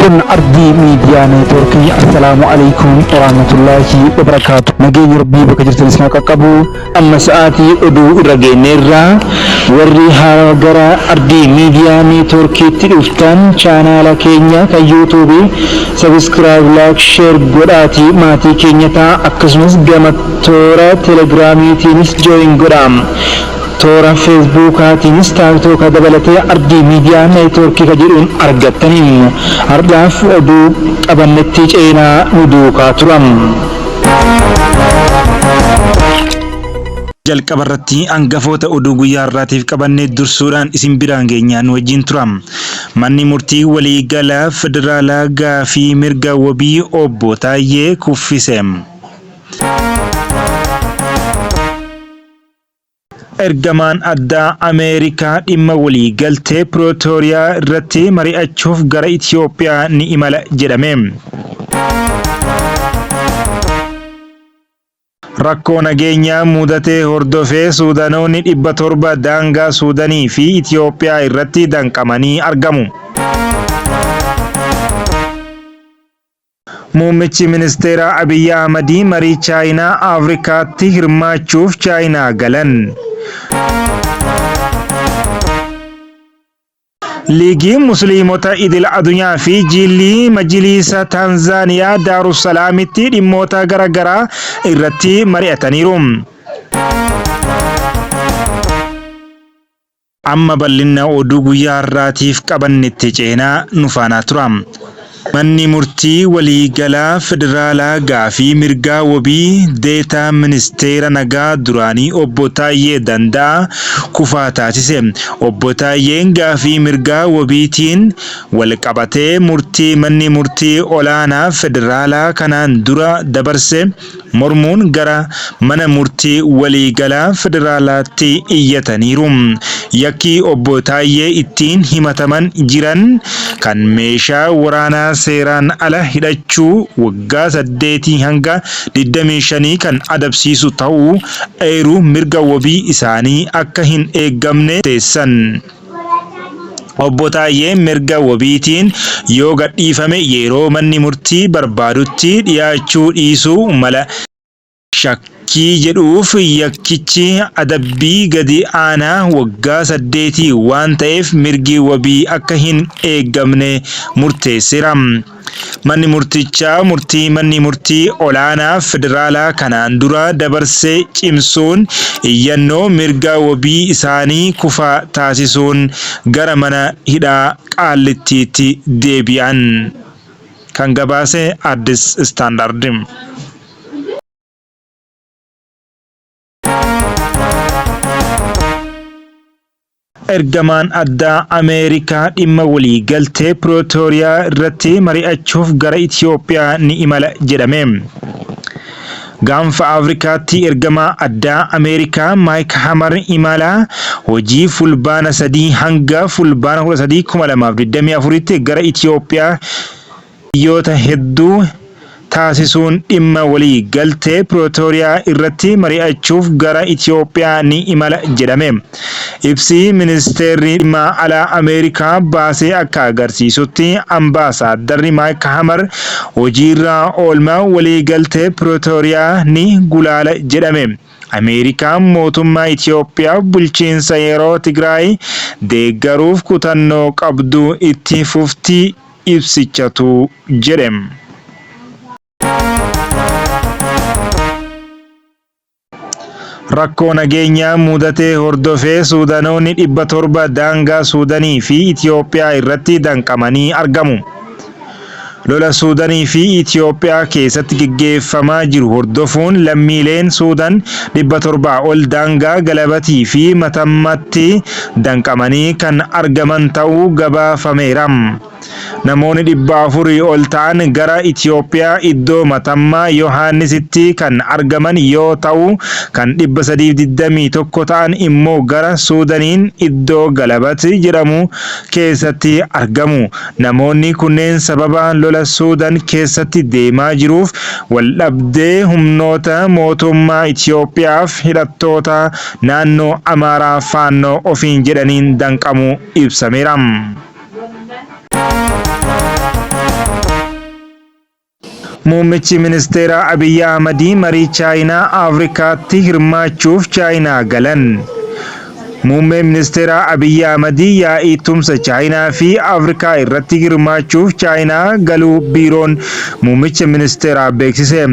kun Ardii Miidiyaa Neetwoorkii. Assalaamu alaikum warahmatullaahi wabarakaatu. Nageenyi Rabbii bakka jirtanis haa qaqqabu. Amma sa'aatii oduu irra geenyeerraa warri haaraa gara Ardii Miidiyaa Neetwoorkiitti dhuftan chaanaala keenya kan yuutuubii sabiskiraayib, laayik, sheer godhaatii maatii keenya ta'a. Akkasumas gama toora telegiraamiitiinis jooyin godhaa. toora feesbuukaatiinis taaktooka dabalatee Ardii Miidiyaa Neetwoorkii ka jedhuun argattanii har'aaf oduu qabannetti ceenaa nu duukaa turan. jalqaba irratti hangafoota oduu guyyaa har'aatiif qabannee dursuudhaan isin biraan geenyaan wajjin turam. Manni murtii waliigalaa federaalaa gaafii mirga wabii obbo Taayyee kuffise. Ergamaan addaa Ameerikaa dhimma waliigaltee Pirootooriyaa irratti mari'achuuf gara Itiyoophiyaa ni imala jedhame. Rakkoo nageenyaa mudatee hordofee Suudaanoonni 700 daangaa Suudanii fi Itiyoophiyaa irratti danqamanii argamu. Muummichi ministeeraa Abiyyi Ahmadii marii Chaayinaa Afrikaatti hirmaachuuf Chaayinaa galan. Liigii Musliimota Idil Adunyaa fi Jilli Majliisa Taanzaaniyaa Daarussalaamitti dhimmoota garaagaraa irratti mari'ataniiru. Amma bal'ina oduu guyyaa har'aatiif qabannetti ceenaa nu faana tura. Manni murtii waliigalaa federaalaa gaafii mirgaa wabii deetaa ministeera nagaa duraanii obbo Taayyee Danda'a kufaa taasise. Obbo Taayyeen gaafii mirgaa wabiitiin wal qabatee manni murtii olaanaa federaalaa kanaan dura dabarse mormuun gara mana murtii waliigalaa federaalaatti iyyataniiru. Yakki obbo Taayyee ittiin himataman jiran kan meeshaa waraanaa seeraan ala hidhachuu waggaa 8 hanga 25 kan adabsiisu ta'uu eeruu mirga wabii isaanii akka hin eeggamne teessan. Obbo Taayyee mirga wabiitiin yoo gadhiifame yeroo manni murtii barbaadutti dhiyaachuu dhiisuu mala shakkii jedhuuf yakkichi adabbii gadi aanaa waggaa 8 waan ta'eef mirgi wabii akka hin eeggamne murteesseera. Manni murtii olaanaa federaalaa kanaan dura dabarsee cimsuun iyyannoo mirga wabii isaanii kufaa taasisuun gara mana hidhaa Qaallittiitti deebi'an. Kan gabaase Addis Istaandaard. Ergamaan addaa Ameerikaa dhimma waliigaltee Pirootooriyaa irratti mari'achuuf gara Itiyoophiyaa ni imala jedhame. Gaanfa Afrikaatti ergamaa addaa Ameerikaa Maayik Hamar imala hojii fulbaana 3 hanga fulbaana 13 2024tti gara Itiyoophiyaa biyyoota hedduu taasisuun dhimma walii galtee Pirootooriyaa irratti mari'achuuf gara Itiyoophiyaa ni imala jedhame. Ibsi ministeerri dhimma alaa Ameerikaa baasee akka agarsiisutti ambaasaaddarri Maayik Hamar hojiirra oolmaa walii galtee Pirootooriyaa ni gulaala jedhame. Ameerikaan mootummaa Itiyoophiyaa bulchiinsa yeroo Tigraay deeggaruuf kutannoo qabdu itti fufti ibsichatu jedhe. Rakkoo nageenyaa mudatee hordofee Suudaanoonni 700 daangaa Suudanii fi Itiyoophiyaa irratti danqamanii argamu. Lola Suudanii fi Itiyoophiyaa keessatti gaggeeffamaa jiru hordofuun lammiileen Suudaan 700 ol daangaa Galabatii fi Matammatti danqamanii kan argaman ta'uu gabaafameera. Namoonni 400 ol ta'an gara Itiyoophiyaa iddoo Matammaa Yohaannisitti kan argaman yoo ta'u kan 321 ta'an immoo gara Suudaaniin iddoo Galabat jedhamu keessatti argamu. Namoonni kunneen sababa lola Suudaan keessatti deemaa jiruuf waldhabdee humnoota mootummaa Itiyoophiyaaf hidhattoota naannoo Amaaraa Faannoo ofiin jedhaniin danqamu ibsameera. Muummichi ministeera Abiy Ahmed marii Chaayinaa Afrikaatti hirmaachuuf Chaayinaa galan. Muummee ministeera Abiy Ahmed yaa'ii tumsa Chaayinaa fi Afrikaa irratti hirmaachuuf Chaayinaa galuu biiroon muummicha ministeeraa beeksise.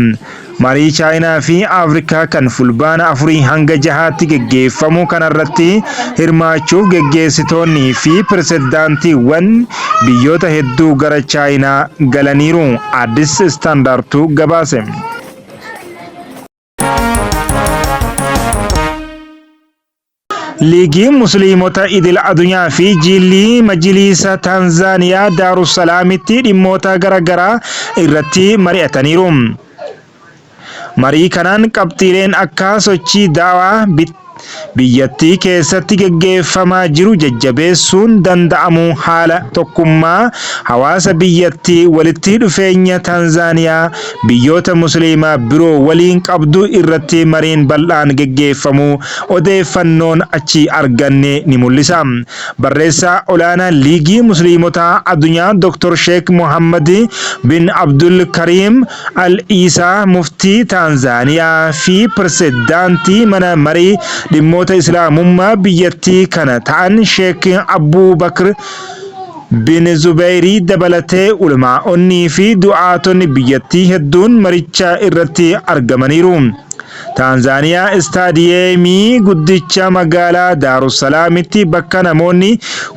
Marii Chaayinaa fi Afrikaa kan fulbaana 4 hanga 6tti geggeeffamu kanarratti hirmaachuuf geggeessitoonni fi pirezidaantiiwwan biyyoota hedduu gara Chaayinaa galaniiru. Addis Standaartu gabaase. Liigii Musliimota Idil Adunyaa fi Jilli Majlisa Tanzaaniyaa Daarussalaamitti dhimmoota garaagaraa irratti mari'ataniiru. Marii kanaan qabxiileen akka sochii daawaa biyyattii keessatti geggeeffamaa jiru jajjabeessuun danda'amu, haala tokkummaa hawaasa biyyattii, walitti dhufeenya Tanzaaniyaa biyyoota musliimaa biroo waliin qabdu irratti mariin bal'aan geggeeffamu odeeffannoon achi arganne ni mul'isa. Barreessaa olaanaa Liigii Musliimota Addunyaa Dr. Sheikh Mohammed bin Abdul Karim Al-Isaa Muftii Tanzaaniyaa fi pirezidaantii mana marii dhimmoota islaamummaa biyyattii kana ta'an Sheekh Abuu Bakr bin Zubairii dabalatee ulamaa'onni fi du'aatonni biyyattii hedduun maricha irratti argamaniiru. Tanzaaniyaa istaadiyeemii guddicha magaalaa Daarussalaamitti bakka namoonni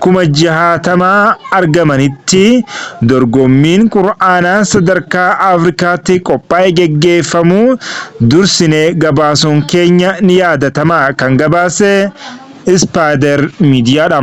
60,000 argamanitti dorgommiin Qur'aanaa sadarkaa Afrikaatti qophaa'ee geggeeffamu dursinee gabaasuun keenya ni yaadatama. Kan gabaase Spider Miidiyaadha.